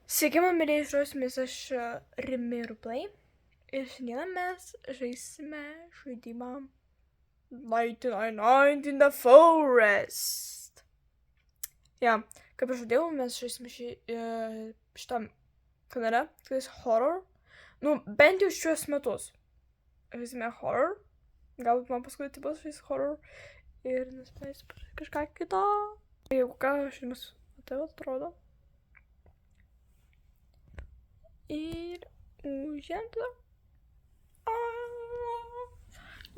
Sveiki, man mėlyje, žiūrėsimės aš Rimiru Play. Ir šiandieną mes žaisime žaidimą 99 in the Forest. Kaip aš žadėjau, mes žaisime šitam kanale, tai horror. Bent jau šiuos metus. Žaisime horror. Galbūt man paskui tai bus žais horror. Ir nuspręs kažką kito. Jeigu ką, žaidimas tai atrodo. Ir užžemta.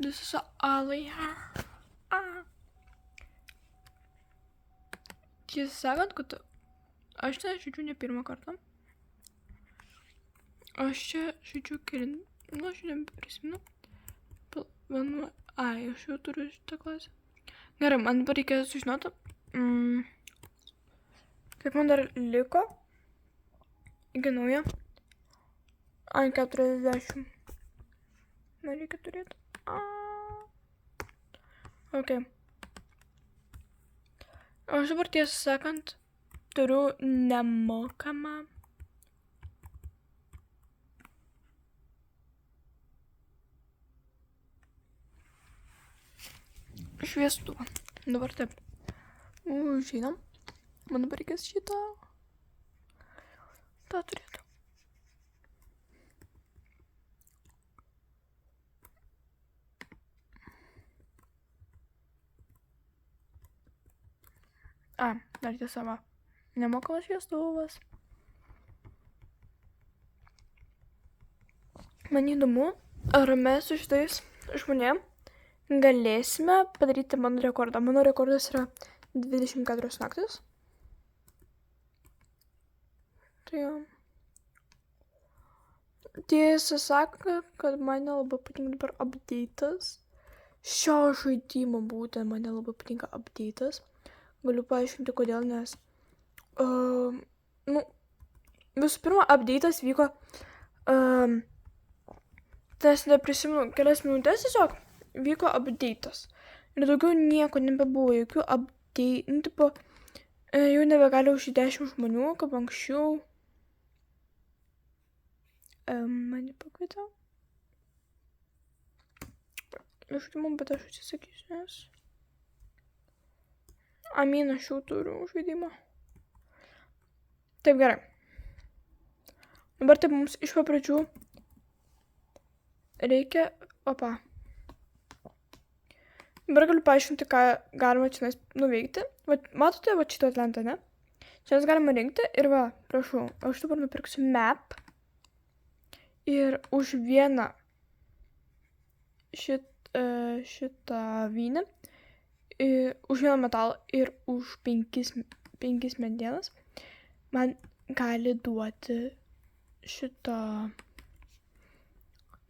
This is all we have. Tiesą sakant, kad aš čia žaidžiu ne pirmą kartą. Aš čia žaidžiu aš neprisimenu. Aš jau turiu šitą klasę. Gerai, man dabar reikės sužinoti, kaip man dar liko iki naujo. 40. Man reikia turėti. Ok. Aš dabar tiesą sakant turiu nemokamą šviestuvą. Dabar taip. Žinam. Man dabar reikės šitą. tą turėtų. Dar tiesa va. Nemokamas šviestuvas. Man įdomu, ar mes su šitais žmonėm galėsime padaryti mano rekordą. Mano rekordas yra 24 naktis. Tai jau. Tiesą sako, kad man nelabai patinka dabar update'as. Šio žaidimo būtent man nelabai patinka update'as. Galiu paaiškinti, kodėl, nes visų pirma, update'as vyko tas neprisimenu, kelias minutės tiesiog vyko update'as. Ir daugiau nieko nebebuvo, jokių update, jau nebegali už 10 žmonių, kaip anksčiau. Mane pakvietė. Žaidimų, bet aš atsisakysiu, nes Amina aš jau turiu žaidimą. Taip, gerai. Dabar taip mums iš pradžių reikia... Opa. Dabar galiu paaiškinti, ką galima čia nuveikti. Matote va šitą lentą, ne? Čia galima rinkti ir va, prašau, aš dabar nupirksiu map. Ir už vieną šitą vynę, už vieną metalą ir už 5 medienas man gali duoti šitą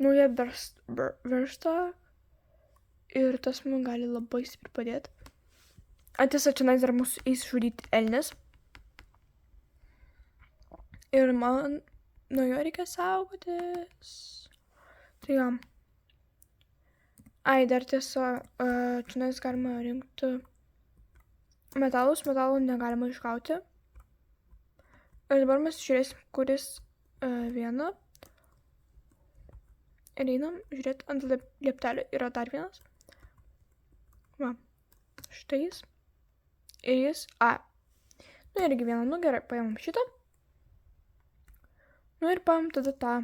naują verstą ir tas man gali labai stipriai padėti. Tiesa, čia dar mūsų eis žudyti elnis. Ir man nuo jo reikia saugotis. Tai jo. Dar tiesa, čia galima rinkti metalus, metalų negalima išgauti. Ir dabar mes žiūrėsim, kuris vieną. Ir einam, žiūrėti, ant lieptelio yra dar vienas. Va, štai jis. Ir jis, irgi vieną, gerai, paėmam šitą. Ir paėmam tada tą.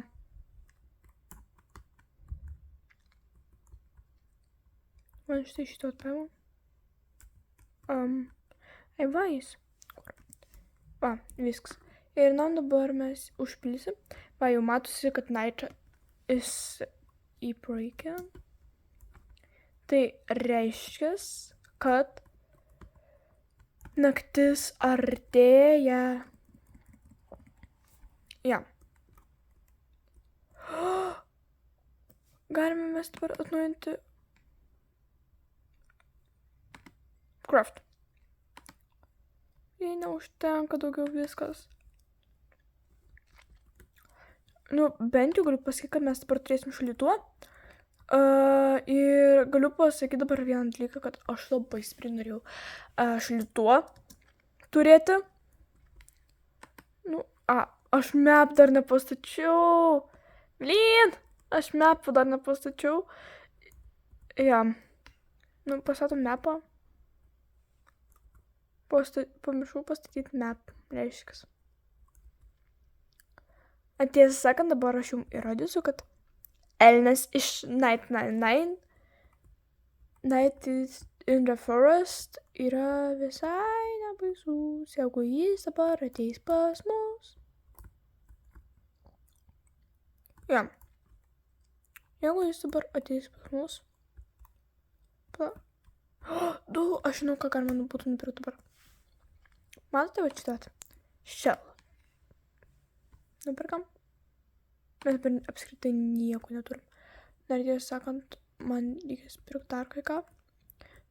Man štai šitą atpaėmam. Va jis. Va, viskas. Ir dabar mes užpildysim. Va, jau matosi, kad night is į praeikę. Tai reiškia, kad naktis artėja. Ja. Galime mes dabar atnaujinti craft. Jei neužtenka daugiau viskas. Bent jau galiu pasakyti, kad mes dabar turėsim šaldytuvą. Ir galiu pasakyti dabar vieną dalyką, kad aš labai stipriai norėjau šaldytuvą turėti. Aš map dar nepastačiau. Blin, aš mapų dar nepastačiau. Ja. Nu, pastatom mapą. Pamiršau pastatyti map, reiškia. Tiesą sakant, dabar aš jums įrodysiu, kad elnias iš Night is in the Forest yra visai nebaisus, jeigu jis dabar ateis pas mus. Ja. Jeigu jis dabar ateis pas mus. Aš žinau, ką galima būtų nupirkti dabar. Matote, va šitą? Shell. Nupirkam. Mes dabar apskritai nieko neturim. Dar tiesą sakant, man reikės pirkti dar kai ką.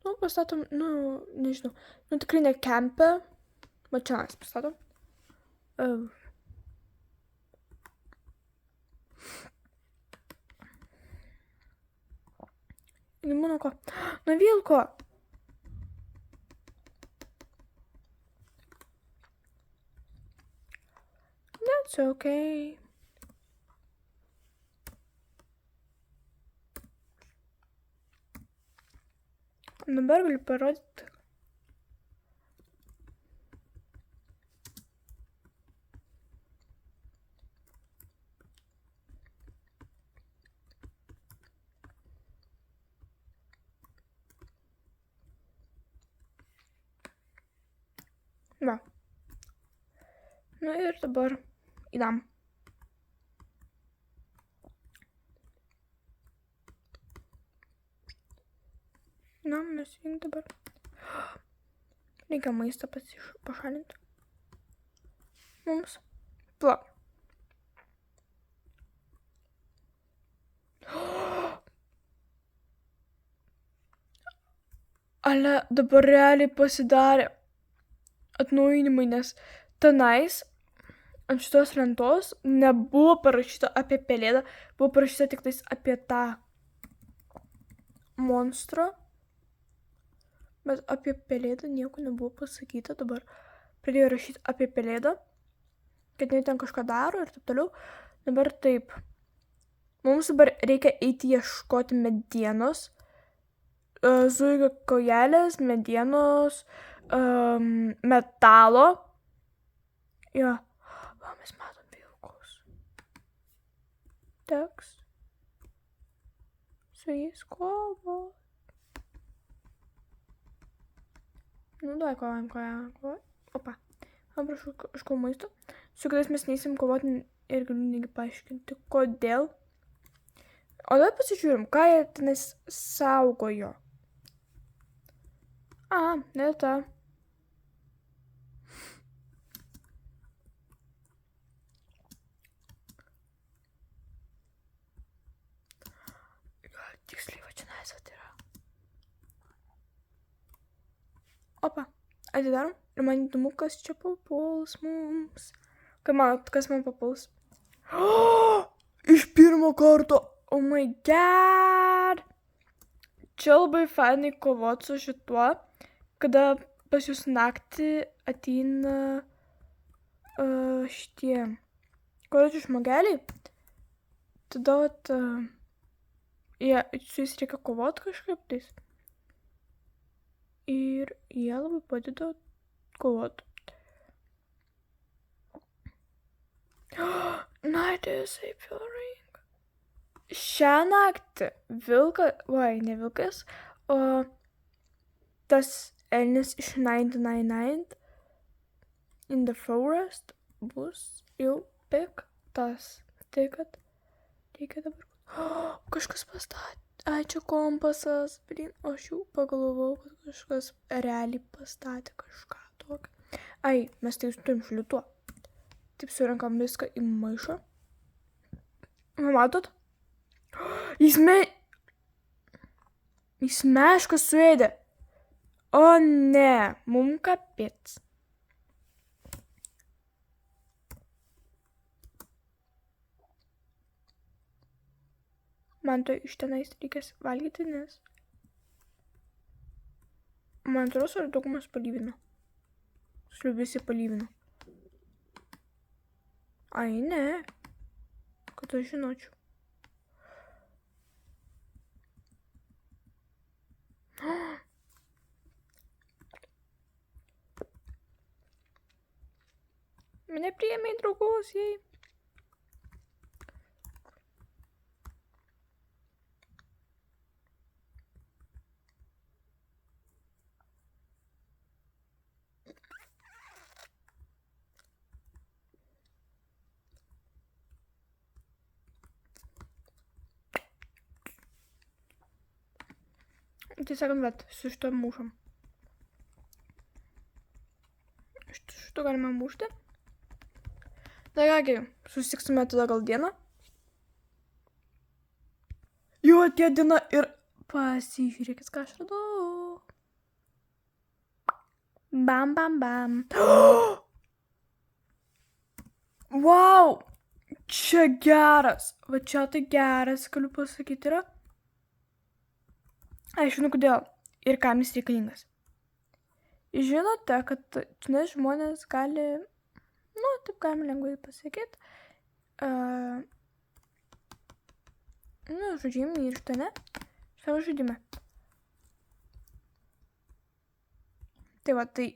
Nu, pastatom, nežinau. Nu, tikrai ne kempę. Va čia mes pastatom. Mano ko? Na, vilko. That's okay. Dabar galiu parodyti. Va. Nu ir dabar įdam. Na, mes jį dabar. Reikia maistą pašalinti. Mums. Pla. Ale, dabar realiai pasidarė atnaujinimai, nes tenais ant šitos lentos nebuvo parašyta apie pelėdą, buvo parašyta tik tais apie tą monstrą. Bet apie pelėdą nieko nebuvo pasakyta, dabar pradėjo rašyti apie pelėdą, kad jinai ten kažką daro ir taip toliau. Dabar taip, mums dabar reikia eiti ieškoti medienos, zuikio kojelės, medienos, metalo. Jo, va, mes matom vilkus. Teks su jais kovoti. Nu, davai kovojam. Opa. Aprašau, kažko maisto. Su kuriais mes neįsim kovoti ir galiu negi paaiškinti, kodėl. O dabar pasižiūrim, ką jie tenais saugojo. Ne ta. Tiksliai va čia nesat yra. Opa, atidarom. Ir man įdomu, kas čia papuls mums. Kaip manot, kas man papuls? Iš pirmo karto. Oh my god. Čia labai fainai kovot su šituo, kada pas jūs naktį ateina šitie koledžių žmogeliai. Tada vat, su jais reikia kovot kažkaip tais. Ir jie labai padeda kovot. Night is appearing. Šią naktį ne vilkas, o tas elnis iš 999 in the Forest bus jau piktas. Tai kad reikia dabar. Kažkas pastatė. Ai, čia kompasas. Aš jau pagalvojau, kad kažkas realiai pastatė kažką tokio. Ai, mes tai turim šliutuo. Taip surinkam viską į maišą. Matot? Jis mešką suėdė. O ne, mum kapits. Man to iš tenais reikės valgyti, nes man atrodo, ar daugumas palyvino. Visi palyvino. Ai, ne. Kad aš žinočiau. Mane priėmė į draugus, jei. Tai sakant, bet su šito mušam. Šito galima mušti. Na kągi, susitiksime tada gal dieną. Jo, atėjo diena ir pasižiūrėkit, ką aš radau. Bam, bam, bam. Wow, čia geras. Va čia tai geras, galiu pasakyti, yra. Aš žinau, kodėl ir kam jis reikalingas. Žinote, kad žmonės gali, taip galima lengvai pasakyti, žodžiu, miršta, ne? Savo žaidime. Tai va, tai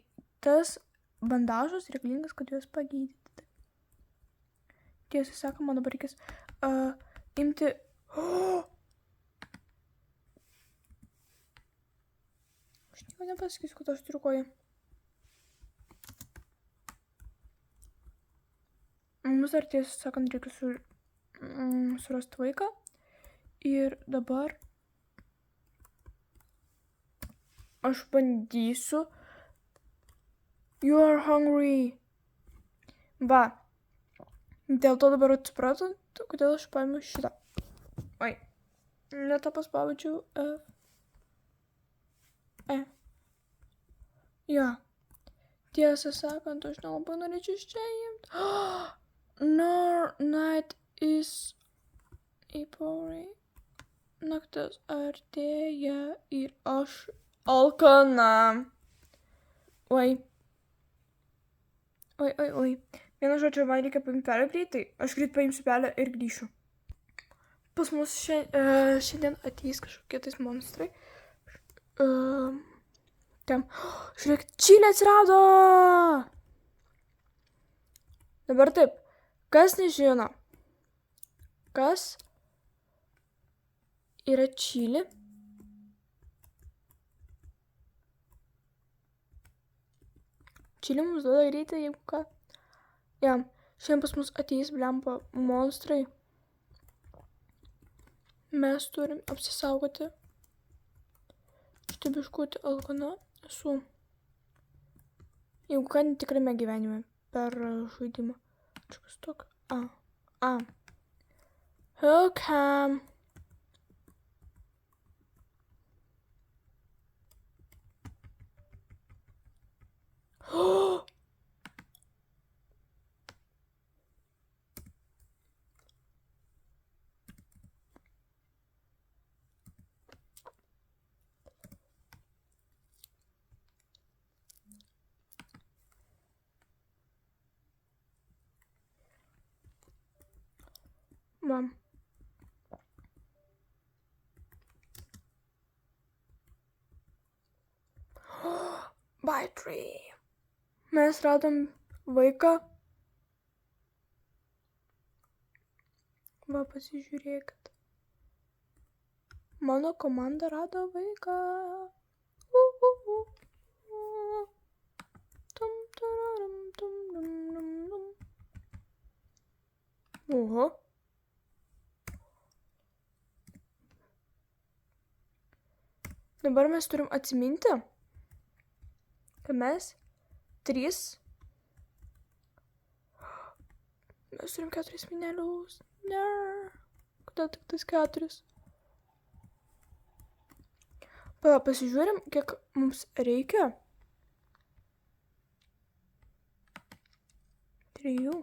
tas bandažas reikalingas, kad juos pagydyti. Tiesą sakant, man dabar reikės imti... Aš nieko nepasakysiu, kad aš turiu koją. Mums dar tiesą sakant reikia surasti vaiką. Ir dabar aš bandysiu. You are hungry. Va. Dėl to dabar atsipratant, kodėl aš paėmiau šitą. Oi. Ne tą paspaudžiau. Jo. Tiesą sakant, aš nelabai norėčiau iš čia imti. No, night is įporai. Naktis artėja ir aš alkana. Oi. Vienu žodžiu, man reikia paimti pelę greitai. Aš greit paimsiu pelę ir grįšiu. Pas mus šiandien ateis kažkokie tais monstrai. Ten. Žiūrėk, čilė atsirado! Dabar taip. Kas nežino? Kas yra čilė? Čilė mums duoda greitai, jeigu ką. Ja, šiandien pas mus ateis blemba monstrai. Mes turim apsisaugoti. Štai biškutį alkana esu. Jeigu ką, tikrame gyvenime per žaidimą. Kažkas tokio. Welcome. Mam. By tree. Mes radom vaiką. Va, pasižiūrėkit. Mano komanda rado vaiką. Oho. Dabar mes turim atsiminti, kad mes 3. Mes turim 4 minelius. Ne. Kodėl tik tais 4? Pasižiūrim, kiek mums reikia. 3.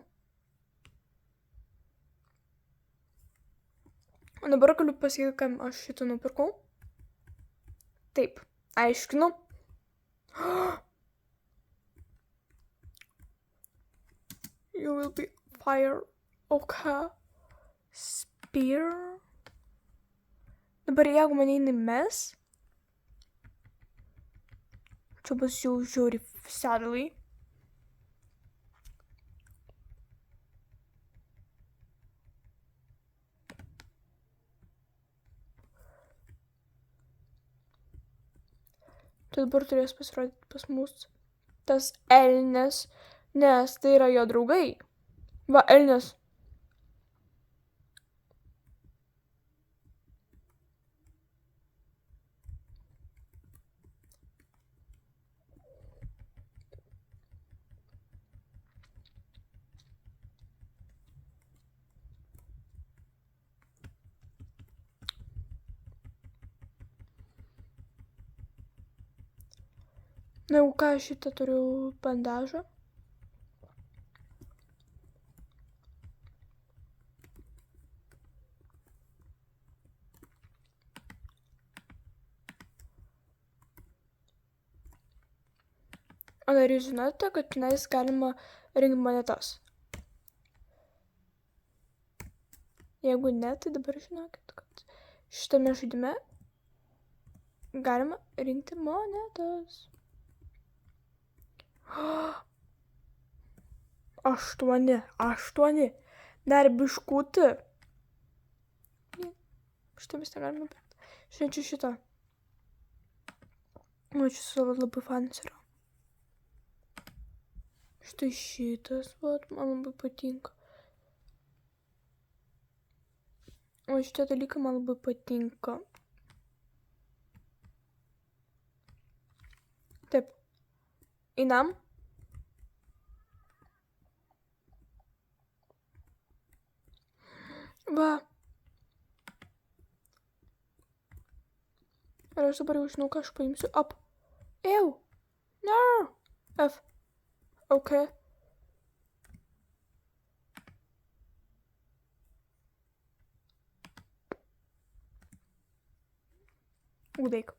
O dabar galiu pasakyti, kam aš šitą nupirkau. Taip, aiškinu. You will be Fire. Oka. Spear. Dabar jeigu mane jinai mes, čia bus jau žiauri sadly. Tai dabar turės pasirodyti pas mus tas elnias, nes tai yra jo draugai. Va, elnias. Na jau ką, šitą turiu bandažą. O dar jūs žinote, kad tenais galima rinkti monetas? Jeigu ne, tai dabar žinokit, kad šitame žaidime galima rinkti monetas. 8. Dar biškutį. Šitą mes negalime pirkti. Šiandien šitą. O, čia labai fanas yra. Štai šitas, vat, man labai patinka. O šitie dalykai man labai patinka. Taip. Einam. Va. Ir aš dabar jau žinau, ką aš paimsiu. Up. Ew. No. F. Ok. Udaik.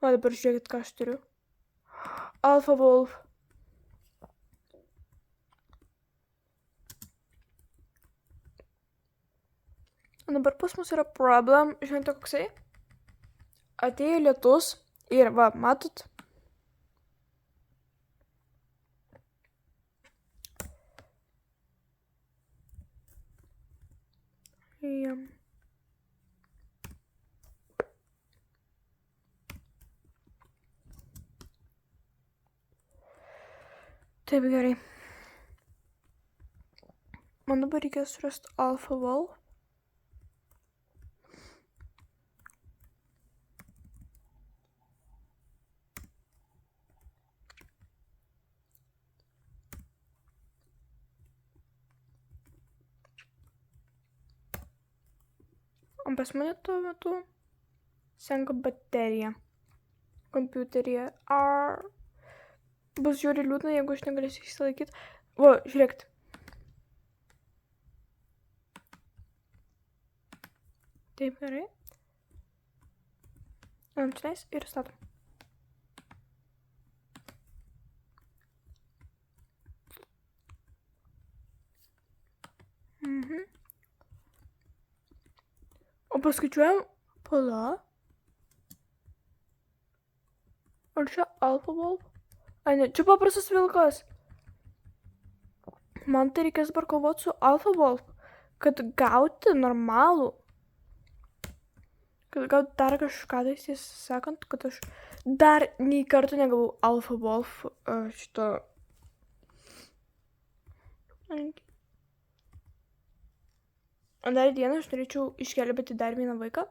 O dabar žiūrėkit, ką aš turiu. Alpha Wolf. Dabar pas mus yra problem, žinote koksai? Atėjo lietus ir va, matot? Taip, gerai. Man dabar reikės surasti Alpha Wolf. O pas mane tuo metu senka baterija kompiuteryje. Bus žiūri liūdna, jeigu aš negalėsiu išsilaikyti. Va, žiūrėkit. Taip, gerai. Ančiais ir statom. O paskaičiuojam, pala. Ar čia Alpha Wolf? Ai, ne, čia paprastas vilkas. Man tai reikės dabar kovoti su Alpha Wolf, kad gauti normalų. Kad gauti dar kažką, tai tiesą sakant, kad aš dar nei kartų negavau Alpha Wolf šito. O dar dieną aš norėčiau išgelbėti dar vieną vaiką.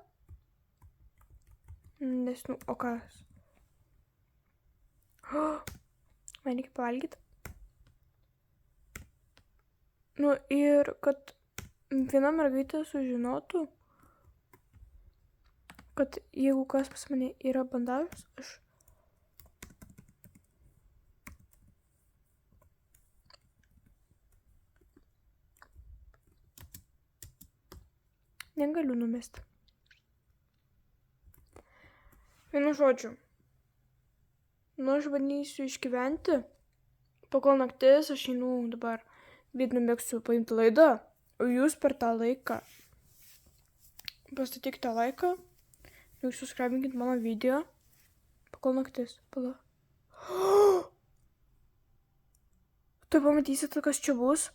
Nes, nu, o kas? Man reikia pavalgyti. Nu, ir kad viena mergaitė sužinotų, kad jeigu kas pas mane yra bandažas, aš negaliu numesti. Vienu žodžiu. Nu, aš bandysiu išgyventi. Pakol naktis, aš einu dabar bet nemėgsiu paimti laidą, o jūs per tą laiką pastatykite laiką, jūs subscribinkit mano video, pakol naktis, pala. Tai pamatysite, kas čia bus.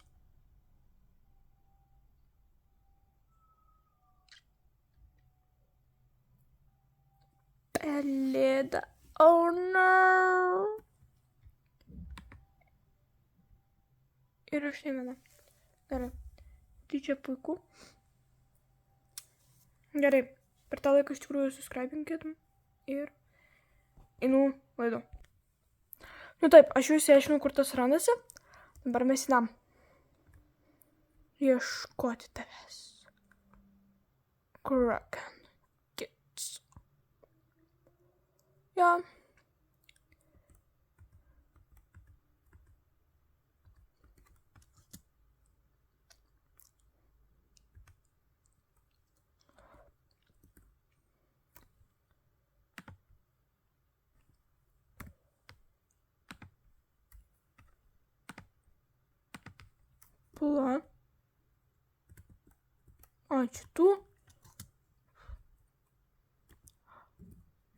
Pelėda. Oh no. Ir aš nemenu. Gerai. Tai čia puiku. Gerai. Per tą laiką iš tikrųjų subscribinkit ir einu laido. Nu taip, aš jau išsiaiškinau, kur tas randasi. Dabar mes einam ieškoti tavęs. Kraken Kids. Ja. Pala. A, čia tu.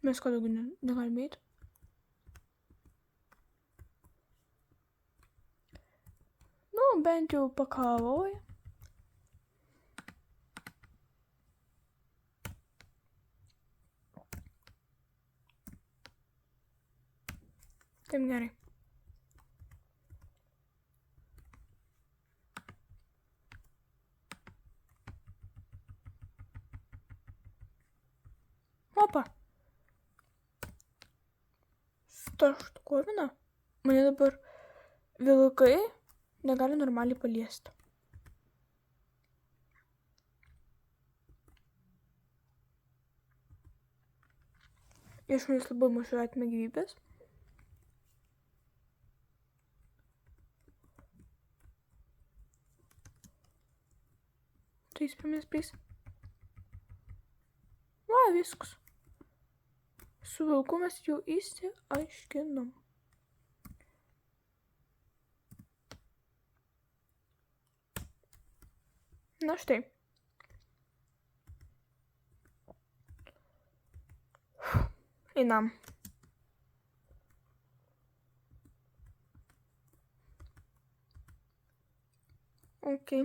Mes ką daugiau negalime eiti. Nu, bent jau pakavoju. Taip gerai. Opa. Šitą štukoviną. Mane dabar vilkai negali normaliai paliesti. Iš manęs labai mažai atmė gyvybės. Tai spėmės prieis. Va, viskas. Su vilku mes jau išsiaiškinom. Na štai. Einam. Ok.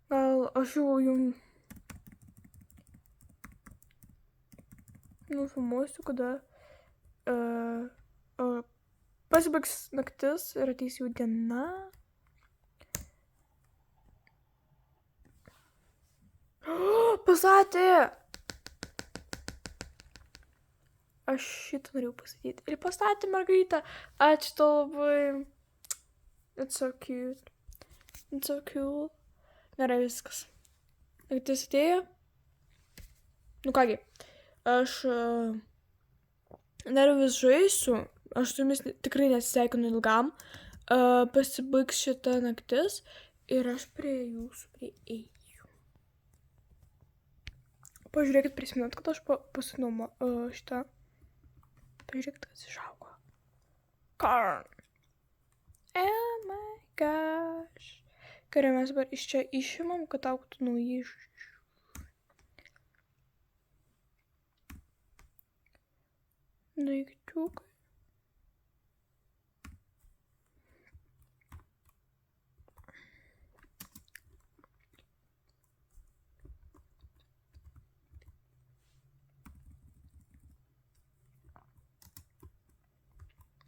Gal aš jau jums nufilmuosiu, kada pasibaigs naktis ir ateis jau diena. Pastatė! Aš šitą norėjau pasakyti. Ir pastatė mergaitę. Ačiū tau labai. It's so cute. It's so cool. Gerai viskas. Naktis atėjo. Nu kągi. Aš dar vis žaisiu. Aš su jumis tikrai nesisveikinu ilgam. Pasibaigs šita naktis. Ir aš prie jūsų prieisiu. Pažiūrėkit, prisimenat, kad aš pasinau šitą. Pažiūrėkit, kas išaugo. Karn. Oh my gosh. Gerai, mes dabar iš čia išimam, kad augtų nauji. Daikčiukai.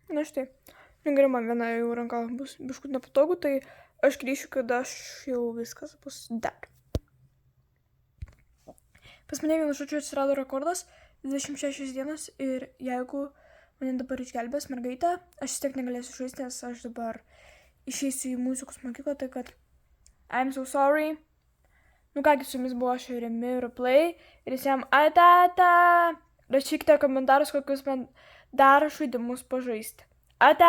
Na štai. Gerai, man viena jau ranka bus biškut nepatogu, tai aš grįšiu, kada aš jau viskas bus dar. Pas mane vienu žodžiu atsirado rekordas 26 dienas ir jeigu mane dabar išgelbės mergaitę, aš vis tiek negalėsiu žaisti, nes aš dabar išeisiu į muzikos mokyklą, tai kad I'm so sorry. Nu kągi, su jumis buvo aš Remi Replay ir visiems ate. Rašykite komentarus, kokius man dar žaidimus pažaisti. Ate!